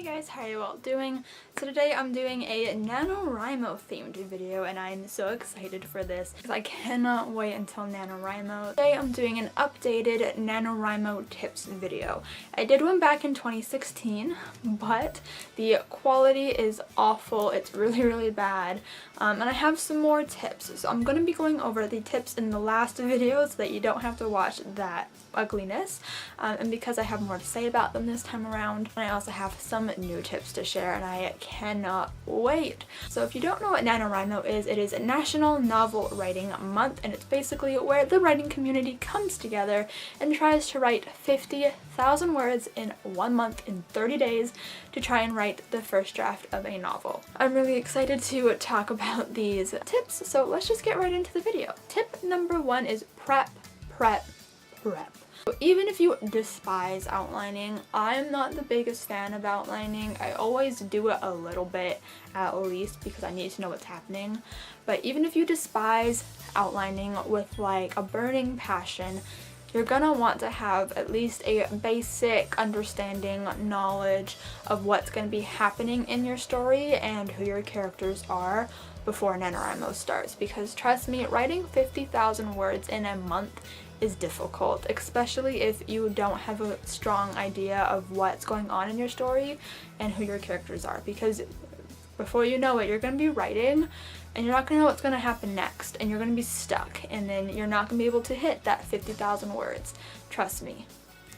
Hey guys, how are you all doing? So today I'm doing a NaNoWriMo themed video and I'm so excited for this because I cannot wait until NaNoWriMo. Today I'm doing an updated NaNoWriMo tips video. I did one back in 2016, but the quality is awful. It's really bad. And I have some more tips. So I'm going to be going over the tips in the last video so that you don't have to watch that ugliness. And because I have more to say about them this time around, and I also have some new tips to share and I cannot wait. So if you don't know what NaNoWriMo is, it is National Novel Writing Month, and it's basically where the writing community comes together and tries to write 50,000 words in 1 month in 30 days to try and write the first draft of a novel. I'm really excited to talk about these tips, so let's just get right into the video. Tip number 1 is prep. So even if you despise outlining, I'm not the biggest fan of outlining. I always do it a little bit at least because I need to know what's happening. But even if you despise outlining with like a burning passion, you're gonna want to have at least a basic understanding, knowledge of what's gonna be happening in your story and who your characters are before NaNoWriMo starts. Because trust me, writing 50,000 words in a month is difficult, especially if you don't have a strong idea of what's going on in your story and who your characters are, because before you know it, you're going to be writing and you're not going to know what's going to happen next, and you're going to be stuck, and then you're not going to be able to hit that 50,000 words. Trust me.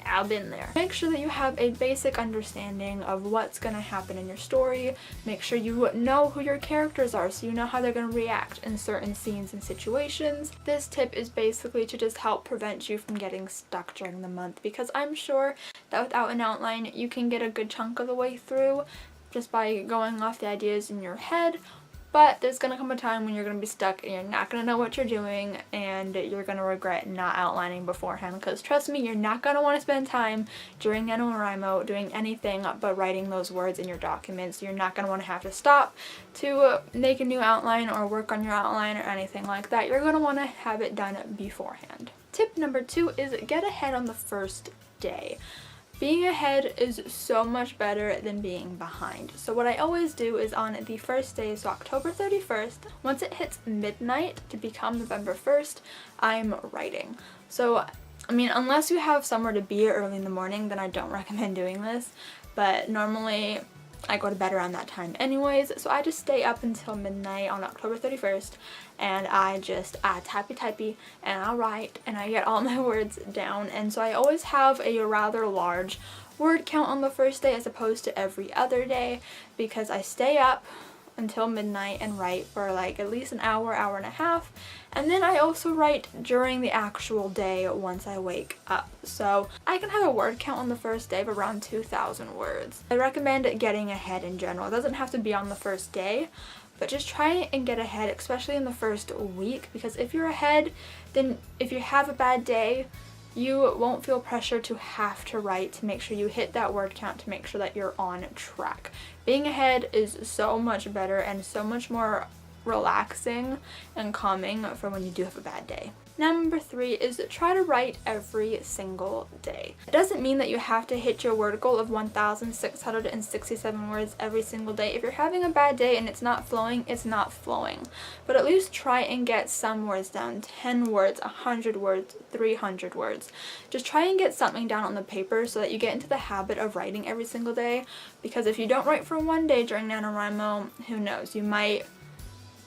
I've been there. Make sure that you have a basic understanding of what's going to happen in your story. Make sure you know who your characters are so you know how they're going to react in certain scenes and situations. This tip is basically to just help prevent you from getting stuck during the month, because I'm sure that without an outline you can get a good chunk of the way through just by going off the ideas in your head. But there's going to come a time when you're going to be stuck and you're not going to know what you're doing, and you're going to regret not outlining beforehand, because trust me, you're not going to want to spend time during NaNoWriMo doing anything but writing those words in your documents. You're not going to want to have to stop to make a new outline or work on your outline or anything like that. You're going to want to have it done beforehand. Tip number 2 is get ahead on the first day. Being ahead is so much better than being behind. So what I always do is on the first day, so October 31st, once it hits midnight to become November 1st, I'm writing. So, I mean, unless you have somewhere to be early in the morning, then I don't recommend doing this. But normally I go to bed around that time anyways, so I just stay up until midnight on October 31st, and I typey and I write and I get all my words down. And so I always have a rather large word count on the first day as opposed to every other day, because I stay up until midnight and write for like at least an hour and a half, and then I also write during the actual day once I wake up. So I can have a word count on the first day of around 2,000 words. I recommend getting ahead in general. It doesn't have to be on the first day, but just try and get ahead, especially in the first week, because if you're ahead, then if you have a bad day, you won't feel pressure to have to write to make sure you hit that word count to make sure that you're on track. Being ahead is so much better and so much more relaxing and calming for when you do have a bad day. Number 3 is try to write every single day. It doesn't mean that you have to hit your word goal of 1,667 words every single day. If you're having a bad day and it's not flowing, it's not flowing. But at least try and get some words down. 10 words, 100 words, 300 words. Just try and get something down on the paper so that you get into the habit of writing every single day. Because if you don't write for one day during NaNoWriMo, who knows, you might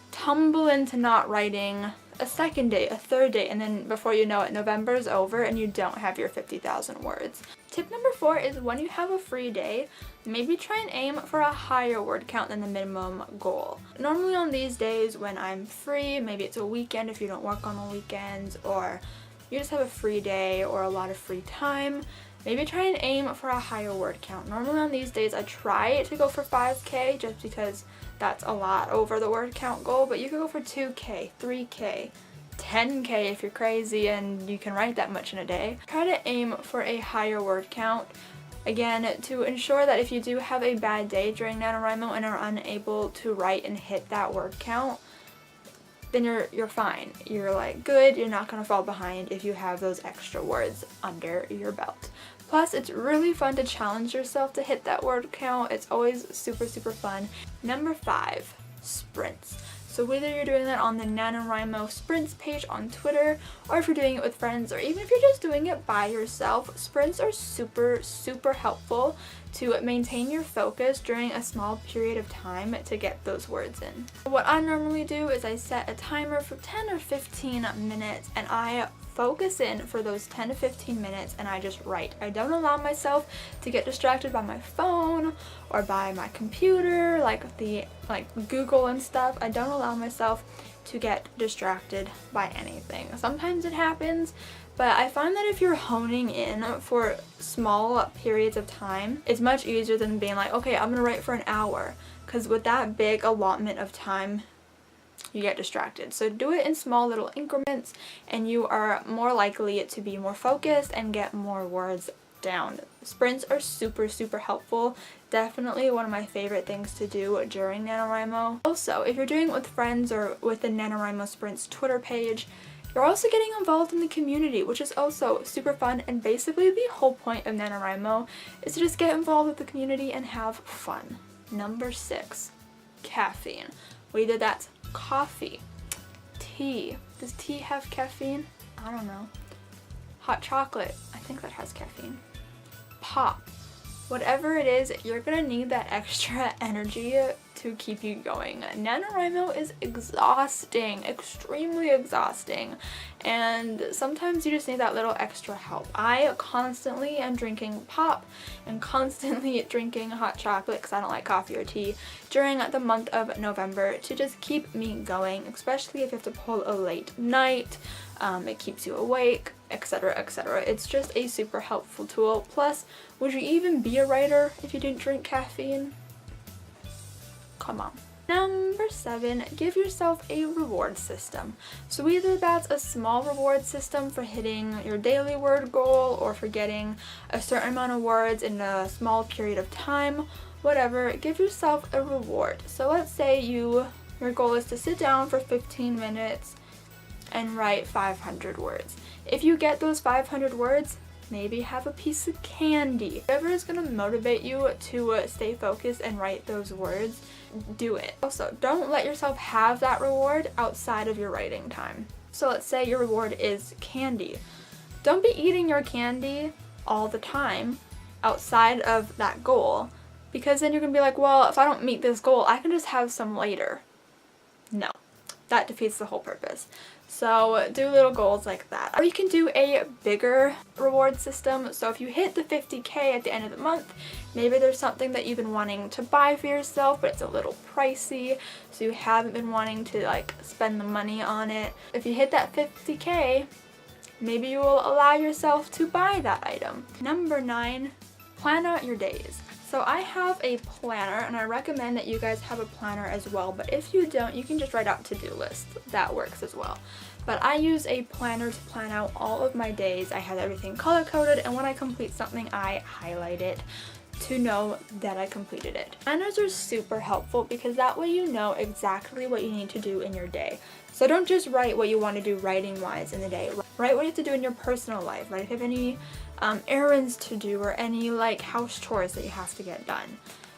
tumble into not writing a second day, a third day, and then before you know it, November is over and you don't have your 50,000 words. Tip number 4 is when you have a free day, maybe try and aim for a higher word count than the minimum goal. Normally on these days when I'm free, maybe it's a weekend if you don't work on the weekends, or you just have a free day or a lot of free time, maybe try and aim for a higher word count. Normally on these days I try to go for 5K just because that's a lot over the word count goal, but you can go for 2K, 3K, 10K if you're crazy and you can write that much in a day. Try to aim for a higher word count, again, to ensure that if you do have a bad day during NaNoWriMo and are unable to write and hit that word count, then you're fine. You're like good, you're not gonna fall behind if you have those extra words under your belt. Plus, it's really fun to challenge yourself to hit that word count. It's always super, super fun. Number 5, sprints. So whether you're doing that on the NaNoWriMo sprints page on Twitter, or if you're doing it with friends, or even if you're just doing it by yourself, sprints are super, super helpful to maintain your focus during a small period of time to get those words in. What I normally do is I set a timer for 10 or 15 minutes and I focus in for those 10 to 15 minutes and I just write. I don't allow myself to get distracted by my phone or by my computer, like Google and stuff. I don't allow myself to get distracted by anything. Sometimes it happens, but I find that if you're honing in for small periods of time, it's much easier than being like, okay, I'm gonna write for an hour, because with that big allotment of time, you get distracted. So do it in small little increments and you are more likely to be more focused and get more words down. Sprints are super, super helpful. Definitely one of my favorite things to do during NaNoWriMo. Also, if you're doing it with friends or with the NaNoWriMo Sprints Twitter page, you're also getting involved in the community, which is also super fun, and basically the whole point of NaNoWriMo is to just get involved with the community and have fun. Number 6, caffeine. Whether that's coffee, tea. Does tea have caffeine? I don't know. Hot chocolate. I think that has caffeine. Pop. Whatever it is, you're gonna need that extra energy to keep you going. NaNoWriMo is exhausting, extremely exhausting, and sometimes you just need that little extra help. I constantly am drinking pop and constantly drinking hot chocolate because I don't like coffee or tea during the month of November to just keep me going, especially if you have to pull a late night. It keeps you awake, etc., etc. It's just a super helpful tool. Plus, would you even be a writer if you didn't drink caffeine? Come on. Number 7, give yourself a reward system. So either that's a small reward system for hitting your daily word goal or for getting a certain amount of words in a small period of time, whatever, give yourself a reward. So let's say your goal is to sit down for 15 minutes and write 500 words. If you get those 500 words, maybe have a piece of candy. Whatever is going to motivate you to stay focused and write those words, do it. Also, don't let yourself have that reward outside of your writing time. So let's say your reward is candy. Don't be eating your candy all the time outside of that goal, because then you're going to be like, well, if I don't meet this goal, I can just have some later. No, that defeats the whole purpose. So do little goals like that. Or you can do a bigger reward system. So if you hit the 50K at the end of the month, maybe there's something that you've been wanting to buy for yourself, but it's a little pricey, so you haven't been wanting to like spend the money on it. If you hit that 50K, maybe you will allow yourself to buy that item. Number 9, plan out your days. So I have a planner, and I recommend that you guys have a planner as well, but if you don't, you can just write out to-do lists. That works as well. But I use a planner to plan out all of my days. I have everything color-coded, and when I complete something, I highlight it to know that I completed it. Planners are super helpful because that way you know exactly what you need to do in your day. So don't just write what you want to do writing-wise in the day. Write what you have to do in your personal life. Right? If you have any errands to do or any like house chores that you have to get done.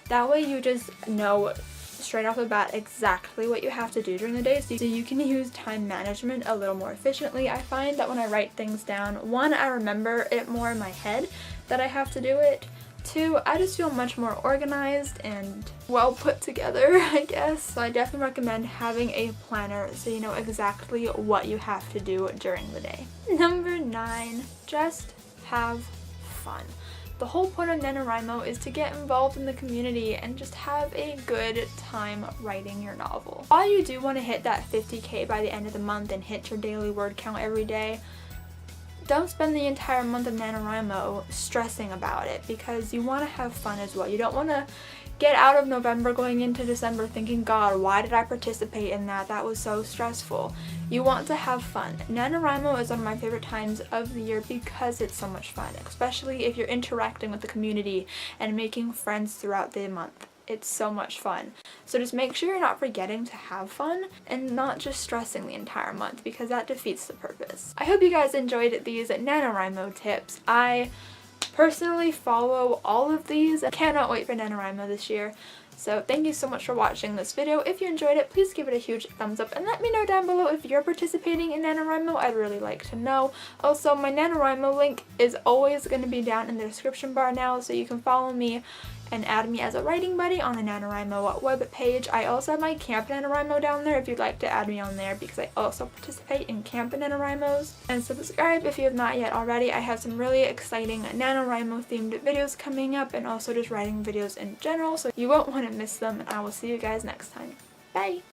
That way you just know straight off the bat exactly what you have to do during the day, so you can use time management a little more efficiently. I find that when I write things down, 1, I remember it more in my head that I have to do it. 2, I just feel much more organized and well put together, I guess. So I definitely recommend having a planner so you know exactly what you have to do during the day. Number 9, just have fun. The whole point of NaNoWriMo is to get involved in the community and just have a good time writing your novel. While you do want to hit that 50K by the end of the month and hit your daily word count every day, don't spend the entire month of NaNoWriMo stressing about it, because you want to have fun as well. You don't want to get out of November going into December thinking, God, why did I participate in that? That was so stressful. You want to have fun. NaNoWriMo is one of my favorite times of the year because it's so much fun, especially if you're interacting with the community and making friends throughout the month. it's so much fun. So just make sure you're not forgetting to have fun and not just stressing the entire month, because that defeats the purpose. I hope you guys enjoyed these NaNoWriMo tips. I personally follow all of these. I cannot wait for NaNoWriMo this year. So thank you so much for watching this video. If you enjoyed it, please give it a huge thumbs up and let me know down below if you're participating in NaNoWriMo. I'd really like to know. Also, my NaNoWriMo link is always going to be down in the description bar now, so you can follow me and add me as a writing buddy on the NaNoWriMo web page. I also have my Camp NaNoWriMo down there if you'd like to add me on there, because I also participate in Camp NaNoWriMos. And subscribe if you have not yet already. I have some really exciting NaNoWriMo themed videos coming up, and also just writing videos in general, so you won't want to miss them, and I will see you guys next time. Bye!